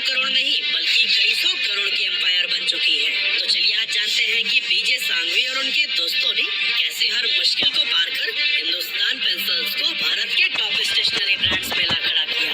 करोड़ नहीं बल्कि कई सौ करोड़ की एम्पायर बन चुकी है। तो चलिए आज जानते हैं कि बीजे सांघवी और उनके दोस्तों ने कैसे हर मुश्किल को पार कर हिंदुस्तान पेंसिल्स को भारत के टॉप स्टेशनरी ब्रांड्स में ला खड़ा किया।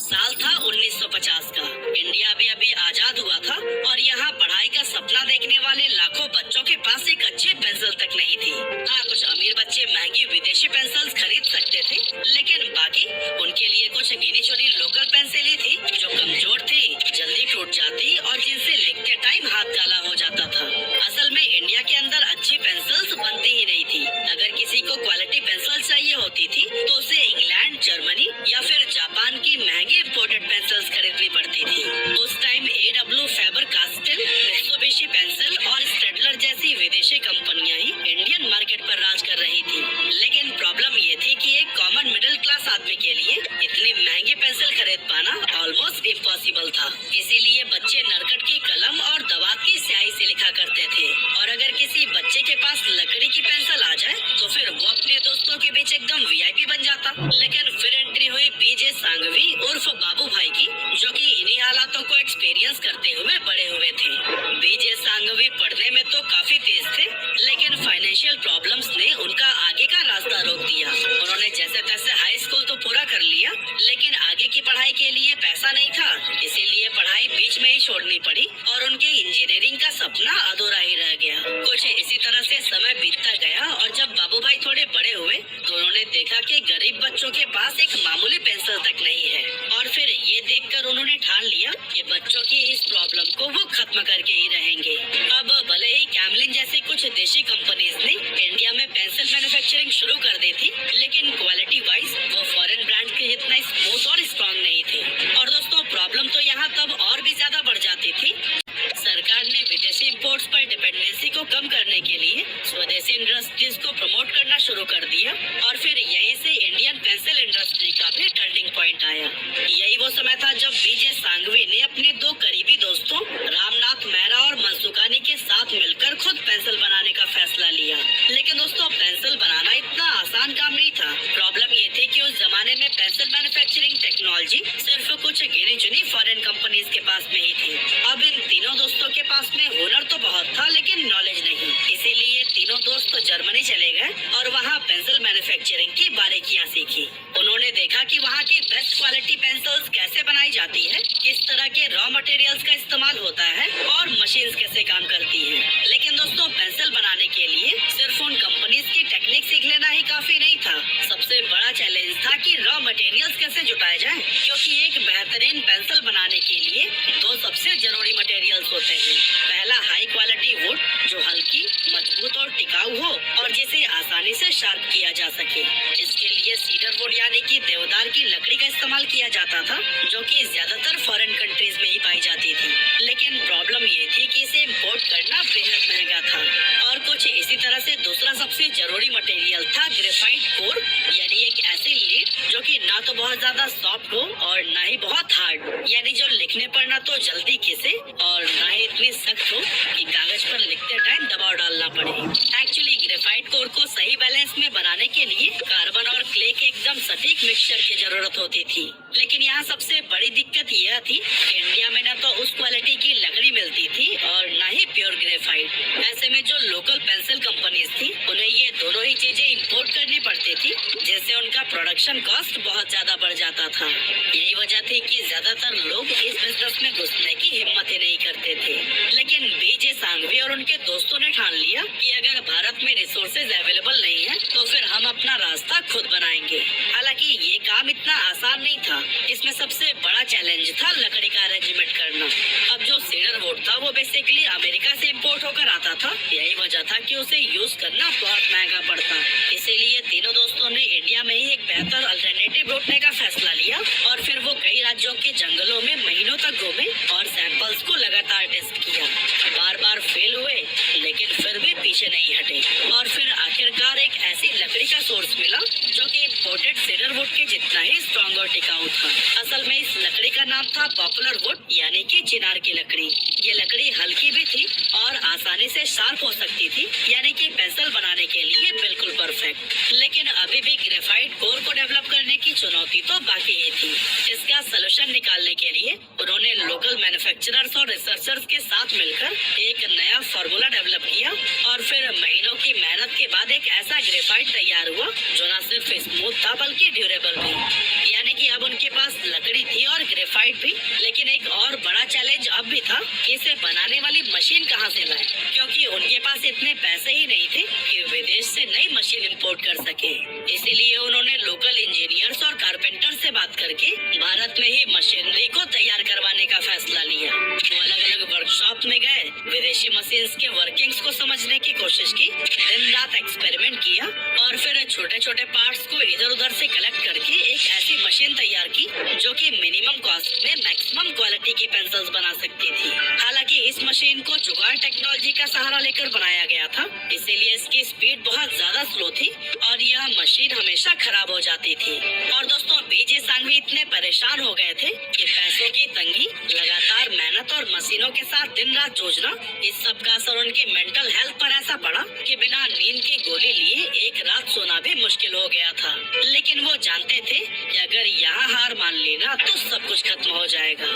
साल था 1950 का। इंडिया भी अभी आजाद हुआ था और यहाँ पढ़ाई का सपना देखने वाले लाखों बच्चों के पास एक अच्छी पेंसिल तक नहीं थी। हाँ, कुछ अमीर बच्चे महंगी विदेशी पेंसिल्स खरीद सकते थे, लेकिन बाकी उनके लिए कुछ गिनी चुनी लोकल पेंसिल ही थी जो कमजोर थी, जल्दी टूट जाती और जिनसे लिखते टाइम हाथ काला हो जाता था। असल में इंडिया के अंदर अच्छी पेंसिल्स बनती ही नहीं थी। अगर किसी को क्वालिटी पेंसिल चाहिए होती थी तो उसे इंग्लैंड, जर्मनी या फिर जापान की महंगी इंपोर्टेड पेंसिल्स खरीदनी पड़ती थी। उस टाइम AW, फैबर-कास्टल, मित्सुबिशी पेंसिल और स्टेडलर जैसी विदेशी कंपनियां ही इंडियन मार्केट पर राज कर रही थी। लेकिन प्रॉब्लम ये थी कि एक कॉमन मिडिल क्लास आदमी के लिए इतनी महंगी पेंसिल खरीद पाना ऑलमोस्ट इम्पॉसिबल था। इसीलिए बच्चे नरकट की कलम और दवात की स्याही से लिखा करते थे और अगर किसी बच्चे के पास लकड़ी की पेंसिल आ जाए तो फिर वो अपने दोस्तों के बीच एकदम VIP बन जाता। लेकिन फिर एंट्री हुई बीजे सांघवी उर्फ बाबू भाई की, जो कि इन्हीं हालातों को एक्सपीरियंस करते हुए बड़े हुए थे। बीजे सांघवी पढ़ने में तो काफी तेज थे, लेकिन फाइनेंशियल प्रॉब्लम्स ने उनका आगे का रास्ता रोक दिया। उन्होंने जैसे तैसे हाई स्कूल तो पूरा कर लिया, लेकिन आगे की पढ़ाई के लिए पैसा नहीं था, इसीलिए पढ़ाई बीच में ही छोड़नी पड़ी और उनके इंजीनियरिंग का सपना अधूरा ही रह गया। कुछ इसी तरह से समय बीतता गया और जब बाबू भाई थोड़े बड़े हुए तो उन्होंने देखा कि गरीब बच्चों के पास एक मामूली पेंसिल तक नहीं है और फिर ये देखकर उन्होंने ठान लिया कि बच्चों की इस प्रॉब्लम को वो खत्म करके ही रहेंगे। अब भले ही कैमलिन जैसी कुछ देशी कंपनीज ने इंडिया में पेंसिल मैन्युफैक्चरिंग शुरू कर दी थी, लेकिन क्वालिटी वाइज वो फॉरेन ब्रांड के जितना स्मूथ और स्ट्रॉन्ग नहीं थे। और दोस्तों, प्रॉब्लम तो यहाँ तब और भी ज्यादा बढ़ जाती थी। सरकार ने विदेशी इंपोर्ट्स पर डिपेंडेंसी को कम करने के लिए स्वदेशी इंडस्ट्रीज को प्रमोट करना शुरू कर दिया और फिर यहीं से इंडियन पेंसिल इंडस्ट्री का भी टर्निंग पॉइंट आया। यही वो समय था जब बीजे सांघवी ने अपने दो करीबी दोस्तों रामनाथ मेहरा और मनसुखानी के साथ मिलकर खुद पेंसिल बनाने का फैसला लिया। लेकिन दोस्तों, पेंसिल बनाना इतना आसान काम नहीं था। प्रॉब्लम ये थी कि उस जमाने में पेंसिल मैन्युफैक्चरिंग टेक्नोलॉजी सिर्फ कुछ गिनी चुनी फॉरेन कंपनीज के पास में ही थी। अब इन तीनों दोस्तों के पास में हुनर तो बहुत था, लेकिन नॉलेज नहीं। इसीलिए तीनों दोस्त जर्मनी चले गए और वहाँ पेंसिल मैन्युफैक्चरिंग की बारीकियाँ सीखी। उन्होंने देखा कि वहाँ की बेस्ट क्वालिटी पेंसिल्स कैसे बनाई जाती है, किस तरह के रॉ मटेरियल्स का इस्तेमाल होता है और मशीन्स कैसे काम करती हैं। लेकिन दोस्तों, पेंसिल बनाने के लिए सिर्फ उन कंपनीज की टेक्निक सीख लेना ही काफी नहीं था। सबसे बड़ा चैलेंज था कि रॉ मटेरियल्स कैसे जुटाए जाएं, क्योंकि एक बेहतरीन पेंसिल बनाने के लिए दो सबसे जरूरी मटेरियल्स होते हैं। पहला, हाई क्वालिटी वुड जो हल्की, मजबूत और टिकाऊ हो और जिसे आसानी से शार्प किया जा सके। इसके लिए सीडर वुड यानी कि देवदार की लकड़ी का इस्तेमाल किया जाता था, जो कि ज्यादातर फॉरेन कंट्रीज में ही पाई जाती थी। लेकिन प्रॉब्लम ये थी कि इसे इम्पोर्ट करना बेहद महंगा था। और कुछ इसी तरह से दूसरा सबसे जरूरी मटेरियल था ग्रेफाइट कोर, यानी एक ऐसी लीड जो कि ना तो बहुत ज्यादा सॉफ्ट हो और ना ही बहुत हार्ड, यानी जो लिखने पर ना तो जल्दी खिसे और ना ही इतनी सख्त हो कि कागज पर लिखते टाइम दबाव डालना पड़े। एक्चुअली ग्रेफाइट कोर को सही बैलेंस में बनाने के लिए कार्बन और क्ले के एकदम सटीक मिक्सचर की जरूरत होती थी। लेकिन यहाँ सबसे बड़ी दिक्कत यह थी कि इंडिया में न तो उस क्वालिटी की लकड़ी मिलती थी और न ही प्योर ग्रेफाइट। ऐसे में जो लोकल पेंसिल कंपनीज थी उन्हें ये दोनों ही चीजें इंपोर्ट करनी पड़ती थी, जिससे उनका प्रोडक्शन कॉस्ट बहुत ज्यादा बढ़ जाता था। यही वजह थी कि ज्यादातर लोग इस बिजनेस में घुसने की हिम्मत ही नहीं करते थे। लेकिन बीजे सांघवी और उनके दोस्तों ने ठान लिया कि अगर भारत में रिसोर्सेज अवेलेबल नहीं है तो फिर हम अपना रास्ता खुद बनाएंगे। हालांकि ये काम इतना आसान नहीं था। इसमें सबसे बड़ा चैलेंज था लकड़ी का अरेंजमेंट करना। अब जो सीडर वुड था वो बेसिकली अमेरिका से इंपोर्ट होकर आता था। यही वजह था कि उसे यूज करना बहुत महंगा पड़ता। इसीलिए तीनों दोस्तों ने इंडिया में ही एक बेहतर अल्टरनेटिव ढूंढने का फैसला लिया और फिर वो कई राज्यों के जंगलों में महीनों तक घूमे और सैंपल्स को लगातार टेस्ट किया। बार बार फेल हुए, लेकिन फिर भी पीछे नहीं हटे और फिर आखिरकार एक ऐसी लकड़ी का सोर्स मिला जो कि इम्पोर्टेड सीडर वुड के जितना ही स्ट्रॉन्ग और टिकाऊ था। असल में इस लकड़ी का नाम था पॉपुलर वुड, यानी कि चिनार की लकड़ी। ये लकड़ी हल्की भी थी और आसानी से शार्प हो सकती थी, यानी कि पेंसिल बनाने के लिए बिल्कुल परफेक्ट। लेकिन अभी भी ग्रेफाइट कोर को डेवलप करने की चुनौती तो बाकी ही थी। इसका सलूशन निकालने के लिए उन्होंने लोकल मैन्युफैक्चरर्स और रिसर्चर्स के साथ मिलकर एक नया फॉर्मूला डेवलप किया और फिर महीनों की मेहनत के बाद एक ऐसा ग्रेफाइट तैयार हुआ जो न सिर्फ स्मूथ था बल्कि ड्यूरेबल भी। यानी कि अब उनके पास लकड़ी थी और ग्रेफाइट भी, लेकिन एक और बड़ा चैलेंज अब भी था कि इसे बनाने वाली मशीन कहाँ से लाए, क्योंकि उनके पास इतने पैसे ही नहीं थे कि विदेश से नई मशीन इंपोर्ट कर सके। इसीलिए उन्होंने लोकल इंजीनियर्स और कारपेंटर से बात करके भारत में ही मशीनरी को तैयार करवाने का फैसला लिया। वो अलग अलग वर्कशॉप में गए, विदेशी मशीन्स के वर्किंग्स को समझने की कोशिश की, दिन रात एक्सपेरिमेंट किया और फिर छोटे छोटे पार्ट्स को इधर उधर से कलेक्ट करके एक ऐसी मशीन तैयार की जो कि मिनिमम कॉस्ट में मैक्सिमम क्वालिटी की पेंसिल्स बना सकती थी। हालांकि इस मशीन को जुगाड़ टेक्नोलॉजी का सहारा लेकर बनाया गया था, इसीलिए इसकी स्पीड बहुत ज्यादा स्लो थी और यह मशीन हमेशा खराब हो जाती थी। और दोस्तों, बीजे सांघवी इतने परेशान हो गए थे कि पैसों की तंगी, लगातार मेहनत और मशीनों के साथ दिन रात जूझना, इस सब का असर उनकी मेंटल हेल्थ पर ऐसा पड़ा कि बिना नींद की गोली लिए एक रात सोना भी मुश्किल हो गया था। लेकिन वो जानते थे कि अगर यहाँ हार मान लेना तो सब कुछ खत्म हो जाएगा।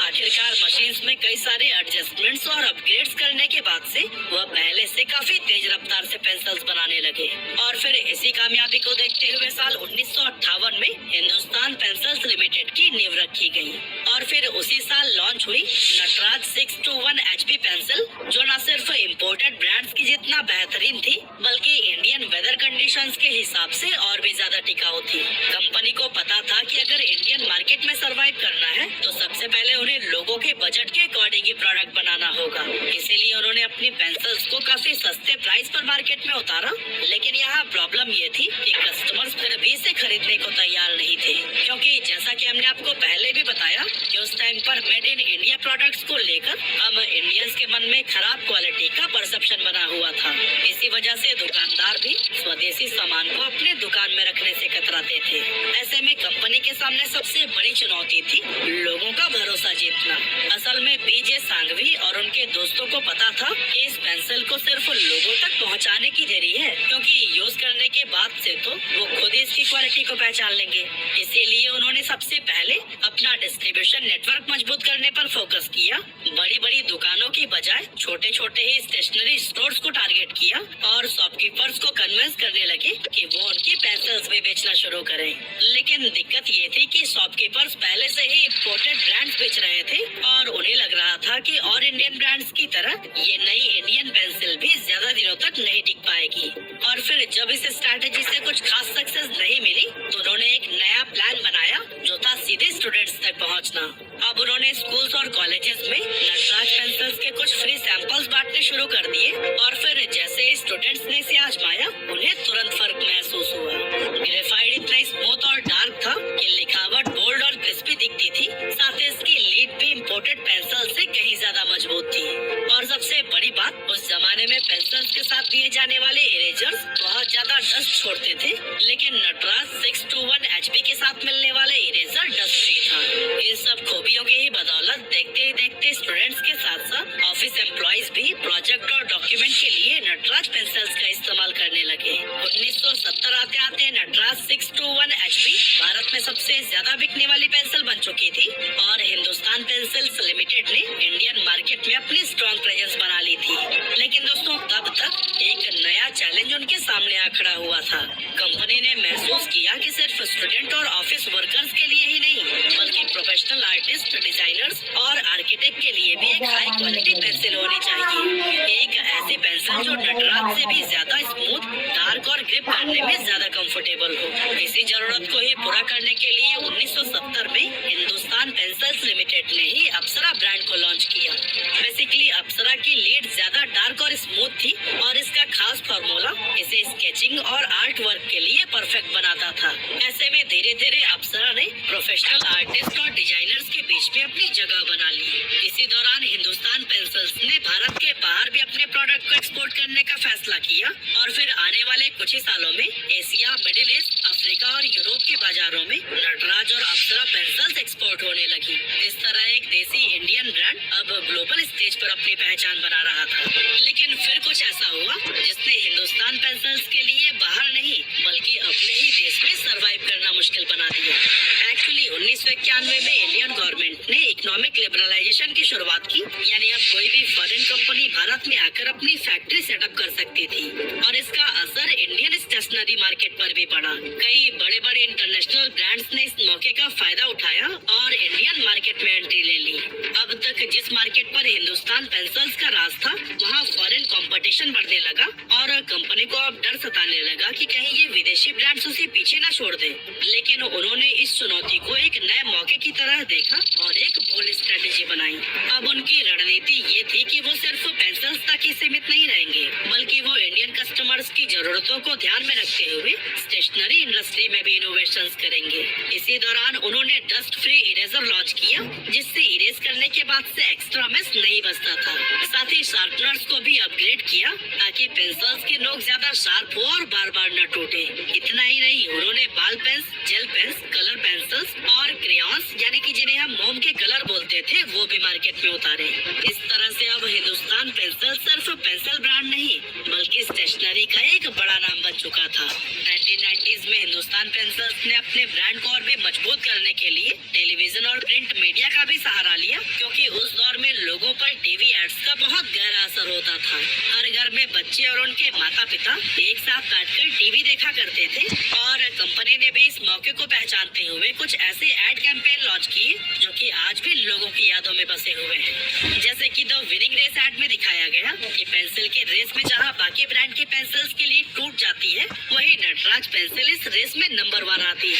आखिरकार मशीन्स में कई सारे एडजस्टमेंट्स और अपग्रेड्स करने के बाद से वह पहले से काफी तेज रफ्तार से पेंसिल्स बनाने लगे और फिर इसी कामयाबी को देखते हुए साल 1958 में हिंदुस्तान पेंसिल्स लिमिटेड की नींव रखी गई और फिर उसी साल लॉन्च हुई नटराज 621 HP पेंसिल, जो न सिर्फ इम्पोर्टेड ब्रांड्स की जितना बेहतरीन थी बल्कि इंडियन वेदर कंडीशंस के हिसाब से और भी ज्यादा टिकाऊ थी। कंपनी को पता था कि अगर इंडियन मार्केट में सरवाइव करना है तो सबसे पहले उन्हें लोगों के बजट के अकॉर्डिंग ही प्रोडक्ट बनाना होगा। इसीलिए उन्होंने अपनी पेंसिल्स को काफी सस्ते प्राइस पर मार्केट में उतारा। लेकिन यहाँ प्रॉब्लम ये थी कि कस्टमर्स फिर भी इसे खरीदने को तैयार नहीं थे, क्योंकि जैसा कि हमने आपको पहले भी बताया कि उस टाइम पर मेड इन इंडिया प्रोडक्ट्स को लेकर हम इंडियंस के मन में खराब क्वालिटी का परसेप्शन बना हुआ था। इसी वजह से दुकानदार भी स्वदेशी सामान को अपने दुकान में रखने से कतराते थे। ऐसे में कंपनी के सामने सबसे बड़ी चुनौती थी लोगों का भरोसा जीतना। असल में बीजे सांघवी और उनके दोस्तों को पता था कि इस पेंसिल को सिर्फ लोगों तक पहुंचाने की देरी है, क्योंकि यूज करने के बाद से तो वो खुद ही इसकी क्वालिटी को पहचान लेंगे। इसीलिए उन्होंने सबसे पहले अपना डिस्ट्रीब्यूशन नेटवर्क मजबूत करने पर फोकस किया। बड़ी बड़ी दुकानों की बजाय छोटे छोटे ही स्टेशनरी स्टोर्स को टारगेट किया और शॉपकीपर्स को कन्विंस करने लगे कि वो उनकी पेंसिल्स भी बेचना शुरू करें। लेकिन दिक्कत ये थी कि शॉपकीपर्स पहले से ही इम्पोर्टेड ब्रांड्स बेच रहे थे और उन्हें लग रहा था कि और इंडियन ब्रांड्स की तरह ये नई इंडियन पेंसिल भी ज्यादा दिनों तक नहीं टिक पाएगी। और फिर जब इस स्ट्रैटेजी से कुछ खास सक्सेस नहीं मिली तो उन्होंने एक नया प्लान बनाया जो था सीधे स्टूडेंट्स तक पहुंचना। अब उन्होंने स्कूल्स और कॉलेजेस में नटराज पेंसिल्स के कुछ फ्री सैंपल्स बांटने शुरू कर दिए और फिर जैसे ही स्टूडेंट्स ने इसे आजमाया उन्हें तुरंत फर्क महसूस हुआ। ग्रेफाइट इतना स्मूथ और डार्क था कि लिखावट बोल्ड और क्रिस्पी दिखती थी, साथ ही इसकी लीड भी इम्पोर्टेड पेंसिल से कहीं ज्यादा मजबूत थी। और सबसे बड़ी बात, उस जमाने में पेंसिल्स के साथ दिए जाने वाले इरेजर्स बहुत ज्यादा डस्ट छोड़ते थे, लेकिन नटराज 621 HP के साथ मिलने वाले इरेजर डस्ट फ्री था। इन सब खूबियों की ही बदौलत देखते ही देखते स्टूडेंट्स के साथ साथ ऑफिस एम्प्लॉइज भी प्रोजेक्ट और डॉक्यूमेंट के लिए नटराज पेंसिल्स का इस्तेमाल करने लगे। 1970 आते आते नटराज 621 HP भारत में सबसे ज्यादा बिकने वाली पेंसिल बन चुकी थी और हिंदुस्तान पेंसिल्स लिमिटेड ने इंडियन मार्केट में अपनी स्ट्रॉन्ग प्रेजेंस बना ली थी। लेकिन दोस्तों, तब तक एक नया चैलेंज उनके सामने आ खड़ा हुआ था। कंपनी ने महसूस किया कि सिर्फ स्टूडेंट और ऑफिस वर्कर्स के लिए ही नहीं बल्कि प्रोफेशनल आर्टिस्ट, डिजाइनर्स और आर्किटेक्ट के लिए भी एक हाई क्वालिटी पेंसिल होनी चाहिए। एक ऐसी पेंसिल जो नटराज से भी ज्यादा स्मूथ, डार्क और ग्रिप करने में ज्यादा कंफर्टेबल हो। इसी जरूरत को ही पूरा करने के लिए 1970 में हिंदुस्तान पेंसिल्स लिमिटेड ने ही अप्सरा ब्रांड को लॉन्च किया। बेसिकली अप्सरा की लीड ज्यादा डार्क और स्मूथ थी और इसका खास फॉर्मूला इसे स्केचिंग और आर्ट वर्क के लिए परफेक्ट बनाता था। ऐसे में धीरे धीरे अप्सरा ने प्रोफेशनल आर्टिस्ट और डिजाइनर्स के बीच में अपनी जगह बना ली। इसी दौरान हिंदुस्तान पेंसिल्स ने भारत के बाहर भी अपने प्रोडक्ट को एक्सपोर्ट करने का फैसला किया और फिर आने वाले कुछ ही सालों में एशिया, मिडिल ईस्ट, अफ्रीका और यूरोप के बाजारों में नटराज और अप्सरा पेंसिल्स एक्सपोर्ट होने लगी। इस तरह एक देसी इंडियन ब्रांड अब ग्लोबल स्टेज पर अपनी पहचान बना रहा था। लेकिन फिर कुछ ऐसा हुआ जिसने हिंदुस्तान पेंसिल्स के लिए बाहर नहीं बल्कि अपने ही देश में सरवाइव करना मुश्किल बना दिया। एक्चुअली 1991 में इंडियन गवर्नमेंट ने इकोनॉमिक लिबरलाइजेशन की शुरुआत की, यानी अब कोई भी फॉरेन कंपनी भारत में आकर अपनी फैक्ट्री सेटअप कर सकती थी और इसका असर इंडियन स्टेशनरी मार्केट पर भी पड़ा। कई बड़े बड़े इंटरनेशनल ब्रांड्स ने इस मौके का फायदा उठाया और इंडियन मार्केट में एंट्री ले ली। अब तक जिस मार्केट पर हिंदुस्तान पेंसिल्स का राज था, वहाँ फॉरेन कंपटीशन बढ़ने लगा और कंपनी को अब डर सताने लगा कि कहीं ये विदेशी ब्रांड्स उसे पीछे न छोड़ दें। लेकिन उन्होंने इस चुनौती को एक नए मौके की तरह देखा और एक बोल्ड स्ट्रेटेजी बनाई। अब उनकी रणनीति ये थी कि वो सिर्फ पेंसिल्स तक ही सीमित नहीं रहेंगे, बल्कि वो इंडियन कस्टमर्स की जरूरतों को ध्यान में रखते हुए स्टेशनरी इंडस्ट्री में भी इनोवेशंस करेंगे। इसी दौरान उन्होंने डस्ट फ्री इरेजर लॉन्च किया, जिससे इरेज करने के बाद से एक्स्ट्रा मेस नहीं बचता था। साथ ही शार्पनर्स को भी अपग्रेड किया ताकि पेंसिल्स के नोक ज्यादा शार्प हो और बार बार न टूटे। इतना ही नहीं, उन्होंने ball pens, gel pens, colour pencils और क्रेयॉन्स यानी कि जिन्हें हम मोम के कलर बोलते थे, वो भी मार्केट में उतारे। इस तरह से अब हिंदुस्तान पेंसिल सिर्फ पेंसिल ब्रांड नहीं बल्कि स्टेशनरी का एक बड़ा नाम बन चुका था। 1990s में हिंदुस्तान पेंसिल्स ने अपने ब्रांड को और भी मजबूत करने के लिए टेलीविजन और प्रिंट मीडिया का भी सहारा लिया, क्योंकि उस दौर में लोगों पर टीवी एड्स का बहुत गहरा असर होता था। हर घर में बच्चे और उनके माता पिता एक साथ बैठकर टीवी देखा करते थे और कंपनी ने भी इस मौके को पहचानते हुए कुछ ऐसे एड कैंपेन लॉन्च किए जो कि आज भी लोगों की यादों में बसे हुए हैं। जैसे कि द विनिंग रेस एड में दिखाया गया कि पेंसिल के रेस में जहां बाकी ब्रांड की पेंसिल्स के लिए टूट जाती है, वहीं नटराज पेंसिल इस रेस में नंबर 1 आती है।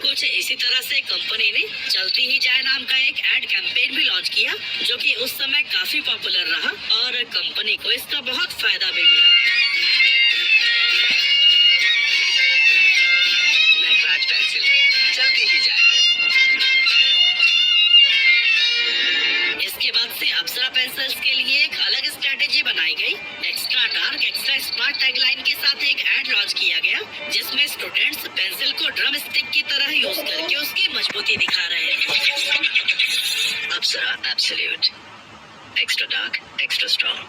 कुछ इसी तरह से कंपनी ने चलती ही जाए नाम का एक एड कैंपेन भी लॉन्च किया, जो कि उस समय काफी पॉपुलर रहा और कंपनी को इसका बहुत फायदा भी मिला। नटराज पेंसिल चलती ही जाए। इसके बाद से अप्सरा पेंसिल्स के लिए एक अलग स्ट्रेटेजी बनाई गई। Extra dark, extra smart tagline के साथ एक एड लॉन्च किया गया, जिसमें स्टूडेंट्स पेंसिल को ड्रम स्टिक की तरह यूज करके उसकी मजबूती दिखा रहे थे। Apsara absolute, extra dark, extra strong.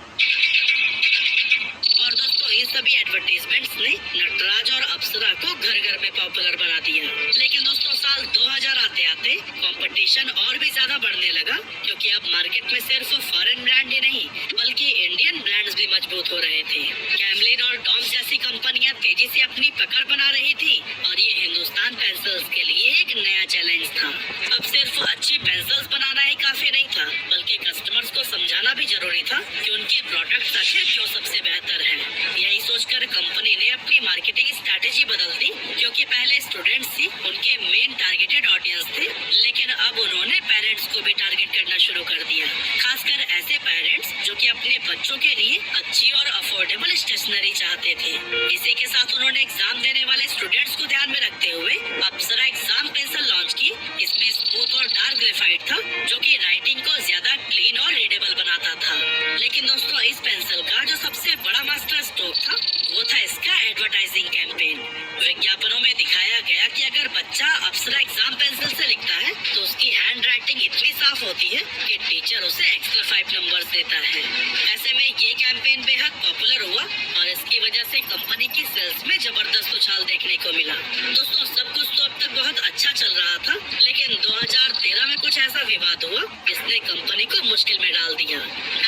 और दोस्तों, ये सभी एडवर्टीजमेंट्स ने नटराज और अप्सरा को घर घर में पॉपुलर बना दिया। लेकिन दोस्तों, साल 2000 आते आते कंपटीशन और भी ज्यादा बढ़ने लगा, क्योंकि अब मार्केट में सिर्फ फॉरेन ब्रांड ही नहीं बल्कि इंडियन ब्रांड्स भी मजबूत हो रहे थे। कैमलिन और डॉम्स जैसी कंपनियां तेजी से अपनी पकड़ बना रही थी और ये हिंदुस्तान पेंसिल्स के लिए एक नया चैलेंज था। अब सिर्फ अच्छी पेंसिल्स बनाना ही काफी नहीं था, बल्कि कस्टमर्स को समझाना भी जरूरी था कि उनके प्रोडक्ट आखिर क्यों सबसे बेहतर है। यही सोचकर कंपनी ने अपनी मार्केटिंग स्ट्रैटेजी बदल दी, क्योंकि पहले स्टूडेंट्स ही उनके मेन टारगेटेड ऑडियंस थे, लेकिन अब उन्होंने पेरेंट्स को भी टारगेट करना शुरू कर दिया। खासकर ऐसे पेरेंट्स जो कि अपने बच्चों के लिए अच्छी और अफोर्डेबल स्टेशनरी चाहते थे। इसी के साथ उन्होंने एग्जाम देने वाले स्टूडेंट्स को ध्यान में रखते हुए अप्सरा एग्जाम पेंसिल लॉन्च की। इसमें स्मूथ और डार्क ग्रेफाइट था, जो कि राइटिंग को ज्यादा क्लीन और रीडेबल बनाता था। लेकिन दोस्तों, इस पेंसिल का जो सबसे बड़ा मास्टर स्ट्रोक था, वो था इसका एडवर्टाइजिंग कैंपेन। विज्ञापनों में दिखाया गया कि अगर बच्चा अप्सरा एग्जाम पेंसिल से लिखता है तो उसकी हैंड राइटिंग इतनी साफ होती है कि टीचर उसे एक्स्ट्रा 5 नंबर्स देता है। ऐसे में ये कैंपेन बेहद पॉपुलर हुआ और इसकी वजह से कंपनी की सेल्स में जबरदस्त उछाल देखने को मिला। दोस्तों, सब कुछ तो अब तक बहुत अच्छा चल रहा था, लेकिन 2013 में कुछ ऐसा विवाद हुआ जिसने कंपनी को मुश्किल में डाल दिया।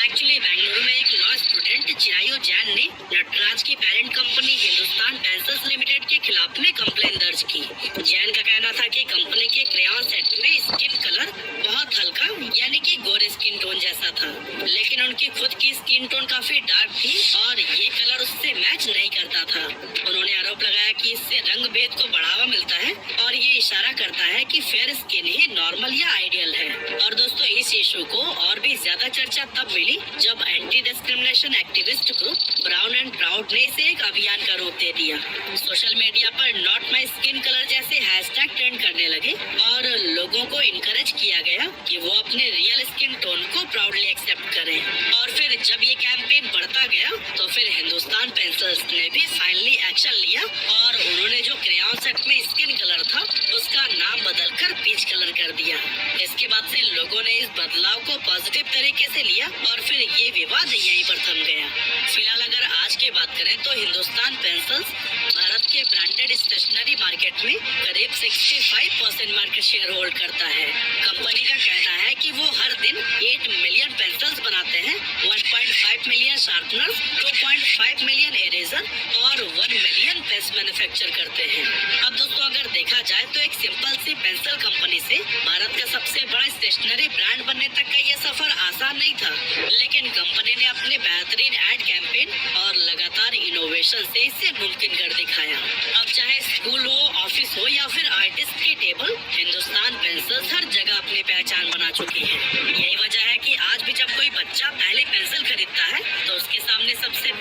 एक्चुअली बेंगलुरु में एक लॉ स्टूडेंट चिरायु जैन ने नटराज की parent company Hindustan pencils limited के खिलाफ में कंप्लेन दर्ज की। जैन का कहना था कि कंपनी के क्रेयॉन सेट में स्किन कलर बहुत हल्का यानी कि गोरे स्किन टोन टोन जैसा था, लेकिन उनकी खुद की स्किन टोन काफी डार्क थी और ये कलर उससे मैच नहीं करता था। उन्होंने आरोप लगाया कि इससे रंग भेद को बढ़ावा मिलता है और ये इशारा करता है कि फेयर स्किन ही नॉर्मल या आइडियल है। और दोस्तों, इस इशू को और भी ज्यादा चर्चा तब मिली जब anti discrimination activist group brown and proud ने इसे एक अभियान का रूप दे दिया। सोशल मीडिया पर नॉट माई स्किन कलर जैसे हैशटैग ट्रेंड करने लगे और लोगों को इनकरेज किया गया कि वो अपने रियल स्किन टोन को प्राउडली एक्सेप्ट करें। और फिर जब ये कैंपेन बढ़ता गया तो फिर हिंदुस्तान पेंसिल्स ने भी फाइनली एक्शन लिया और उन्होंने जो क्रेयॉन सेट में स्किन कलर था उसका नाम बदलकर पीच कलर कर दिया। इसके बाद से लोगों ने इस बदलाव को पॉजिटिव तरीके से लिया और फिर ये विवाद यहीं पर थम गया। फिलहाल अगर आज की बात करें तो हिंदुस्तान पेंसिल्स भारत के ब्रांडेड स्टेशनरी मार्केट में करीब 65% मार्केट शेयर होल्ड करता है। कंपनी का कहना है कि वो हर दिन 8 मिलियन पेंसिल्स बनाते हैं, 1.5 मिलियन शार्पनर्स, 2.5 मिलियन इरेजर और 1 मिलियन पेंस मैन्युफैक्चर करते हैं। अब दोस्तों, अगर देखा जाए तो एक सिंपल सी पेंसिल कंपनी से भारत का सबसे बड़ा स्टेशनरी ब्रांड बनने तक का ये सफर आसान नहीं था, लेकिन कंपनी ने अपने बेहतरीन एड कैंपेन और लगातार इनोवेशन से इसे मुमकिन कर दिखाया। अब चाहे स्कूल हो, ऑफिस हो या फिर आर्टिस्ट की टेबल, हिंदुस्तान पेंसिल्स हर जगह अपनी पहचान बना चुकी है। यही वजह है कि आज भी जब कोई बच्चा पहली पेंसिल खरीदता है तो उसके सामने सबसे